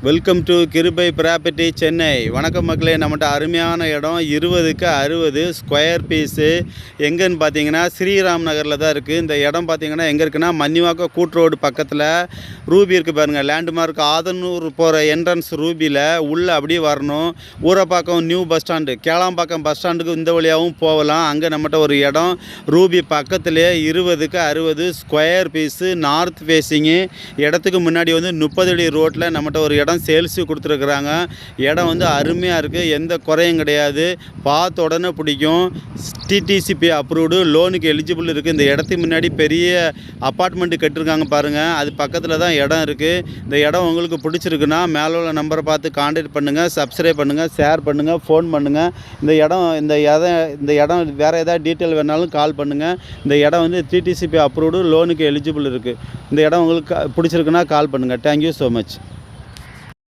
Welcome to கிருபை property Chennai. வணக்கம் மக்களே, நம்மகிட்ட அருமையான இடம் 20க்கு 60 ஸ்கொயர் பீஸு. எங்கன்னு பார்த்தீங்கன்னா ஸ்ரீராம் நகரில் தான் இருக்குது. இந்த இடம் பார்த்தீங்கன்னா எங்கே இருக்குன்னா மன்னிவாக்கம் கூட் ரோடு பக்கத்தில் ரூபி இருக்குது பாருங்கள். லேண்ட்மார்க் ஆதனூர் போகிற என்ட்ரன்ஸ் ரூபியில் உள்ளே அப்படியே வரணும். Urapakkam new bus stand, Kelambakkam bus ஸ்டாண்டுக்கு இந்த வழியாகவும் போகலாம். அங்கே நம்மகிட்ட ஒரு இடம் ரூபி பக்கத்துலேயே 20க்கு 60 ஸ்கொயர் பீஸு, நார்த் ஃபேஸிங்கு. இடத்துக்கு முன்னாடி வந்து 30 அடி ரோட்டில் நம்மகிட்ட ஒரு இடம் சேல்ஸு கொடுத்துருக்குறாங்க. இடம் வந்து அருமையாக இருக்குது, எந்த குறையும் கிடையாது. பார்த்த உடனே பிடிக்கும். டிடிசிபி அப்ரூவ்டு, லோனுக்கு எலிஜிபிள் இருக்குது. இந்த இடத்துக்கு முன்னாடி பெரிய அப்பார்ட்மெண்ட்டு கட்டிருக்காங்க பாருங்கள், அது பக்கத்தில் தான் இடம் இருக்குது. இந்த இடம் உங்களுக்கு பிடிச்சிருக்குன்னா மேலே உள்ள நம்பரை பார்த்து கான்டாக்ட் பண்ணுங்கள், சப்ஸ்கிரைப் பண்ணுங்கள், ஷேர் பண்ணுங்கள், ஃபோன் பண்ணுங்கள். இந்த இடம் வேறு ஏதாவது டீட்டெயில் வேணாலும் கால் பண்ணுங்கள். இந்த இடம் வந்து டிடிசிபி அப்ரூவ்டு, லோனுக்கு எலிஜிபிள் இருக்குது. இந்த இடம் உங்களுக்கு பிடிச்சிருக்குன்னா கால் பண்ணுங்கள். Thank you so much.